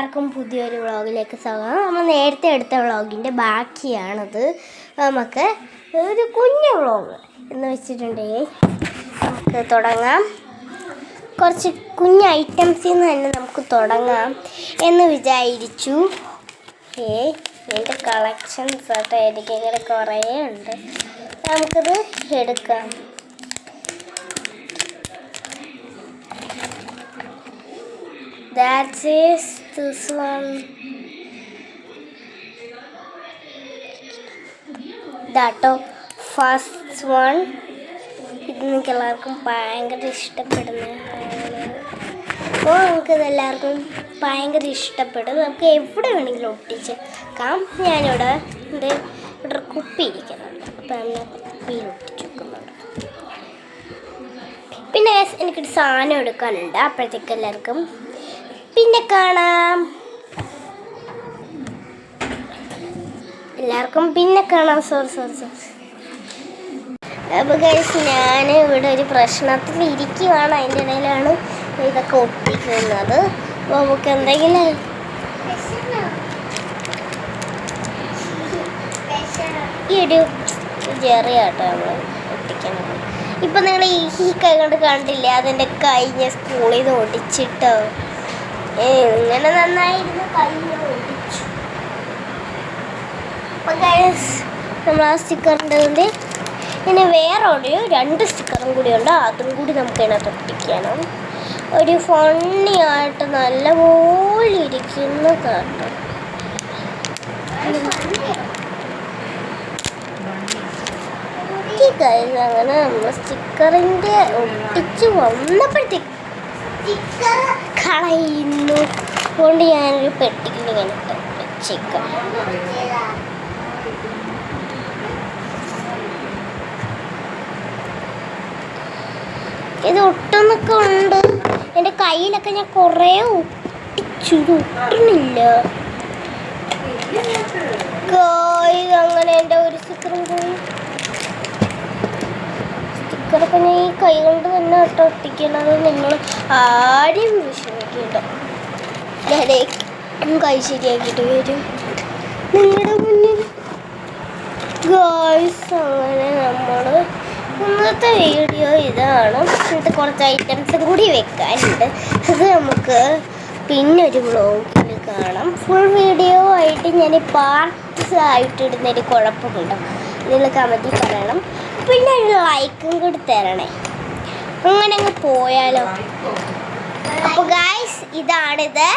എല്ലാവർക്കും പുതിയൊരു വ്ളോഗിലേക്ക് സ്വാഗതം. നമ്മൾ നേരത്തെ എടുത്ത വ്ളോഗിൻ്റെ ബാക്കിയാണത്. നമുക്ക് ഒരു കുഞ്ഞു വ്ളോഗ് എന്ന് വെച്ചിട്ടുണ്ടെങ്കിൽ നമുക്ക് തുടങ്ങാം. കുറച്ച് കുഞ്ഞ് ഐറ്റംസിൽ നിന്ന് തന്നെ നമുക്ക് തുടങ്ങാം എന്ന് വിചാരിച്ചു. എൻ്റെ കളക്ഷൻസ് ആയിട്ട് എനിക്ക് ഇങ്ങനെ കുറേ ഉണ്ട്. നമുക്കത് എടുക്കാം. That is this one. That first one. ഇത് നിങ്ങൾക്ക് എല്ലാവർക്കും ഭയങ്കര ഇഷ്ടപ്പെടുന്നതാണ്. അപ്പോൾ നമുക്കിതെല്ലാവർക്കും ഭയങ്കര ഇഷ്ടപ്പെടും. നമുക്ക് എവിടെ വേണമെങ്കിലും ഒട്ടിച്ചേക്കാം. ഞാനിവിടെ ഇവിടെ ഒരു കുപ്പി ഇരിക്കുന്നുണ്ട്. അപ്പോൾ നമ്മൾ കുപ്പിയിൽ ഒട്ടിച്ച് വെക്കുന്നുണ്ട്. പിന്നെ എനിക്കൊരു സാധനം എടുക്കാനുണ്ട്. അപ്പോഴത്തേക്ക് എല്ലാവർക്കും പിന്നെ കാണാം. സോറി. അപ്പോൾ ഗൈസ്, ഞാൻ ഇവിടെ ഒരു പ്രശ്നത്തിൽ ഇരിക്കുകയാണ്. അതിൻ്റെ ഇടയിലാണ് ഇതൊക്കെ ഒട്ടിക്കുന്നത്. അപ്പോൾ നമുക്ക് എന്തെങ്കിലും ഈ ഒരു ചെറിയാട്ടോ നമ്മൾ ഒട്ടിക്കുന്നത്. ഇപ്പം നിങ്ങൾ ഈ കൈ കൊണ്ട് കണ്ടില്ലേ, അതെൻ്റെ കൈ ഞാൻ സ്കൂളിൽ നിന്ന് ഒട്ടിച്ചിട്ടോ. ഇങ്ങനെ നന്നായിരുന്നു കയ്യിൽ ഒട്ടിച്ചു. അപ്പം ഗൈസ്, നമ്മൾ ആ സ്റ്റിക്കറിൻ്റെ കൊണ്ട് ഇനി വേറെ ഒരു 2 സ്റ്റിക്കറും കൂടി ഉണ്ട്. അതും കൂടി നമുക്ക് ഇതിനകത്ത് ഒട്ടിക്കണം. ഒരു ഫണ്ണി ആയിട്ട് നല്ലപോലെ ഇരിക്കുന്ന കേട്ടോ. ഗൈസ്, അങ്ങനെ നമ്മൾ സ്റ്റിക്കറിൻ്റെ ഒട്ടിച്ച് വന്നപ്പോഴത്തേക്ക് സ്റ്റിക്കർ കളയുന്നു. അതുകൊണ്ട് ഞാനൊരു പെട്ടിയിൽ ഇങ്ങനെ വെച്ചേക്കാം. ഇത് ഒട്ടുന്നൊക്കെ ഉണ്ട്. എൻ്റെ കയ്യിലൊക്കെ ഞാൻ കുറേ ഒട്ടിച്ചു. ഇത് ഒട്ടണില്ല. അങ്ങനെ എൻ്റെ ഒരു സ്റ്റിക്കറും പോയി. സ്റ്റിക്കറൊക്കെ ഞാൻ ഈ കൈ കൊണ്ട് തന്നെ കേട്ടോ ഒട്ടിക്കുന്നത്. നിങ്ങൾ ആരും വിഷമിക്കട്ടോ. ഞാൻ കൈ ശരിയാക്കിയിട്ട് വരും നിങ്ങളുടെ മുന്നിൽ. ഗായ്സ്, അങ്ങനെ നമ്മൾ ഇന്നത്തെ വീഡിയോ ഇതാണ്. ഇത് കുറച്ച് ഐറ്റംസ് കൂടി വെക്കാനുണ്ട്. അത് നമുക്ക് പിന്നൊരു വ്ളോഗിൽ കാണാം. ഫുൾ വീഡിയോ ആയിട്ട് ഞാൻ പാർട്സ് ആയിട്ട് ഇടുന്നൊരു കുഴപ്പമുണ്ടോ നിങ്ങൾ കമൻറ്റിൽ പറയണം. പിന്നെ ഒരു ലൈക്കും കൂടി തരണേ. അങ്ങനെ അങ്ങ് പോയാലോ. അപ്പോൾ ഗായ്സ്, ഇതാണിത്.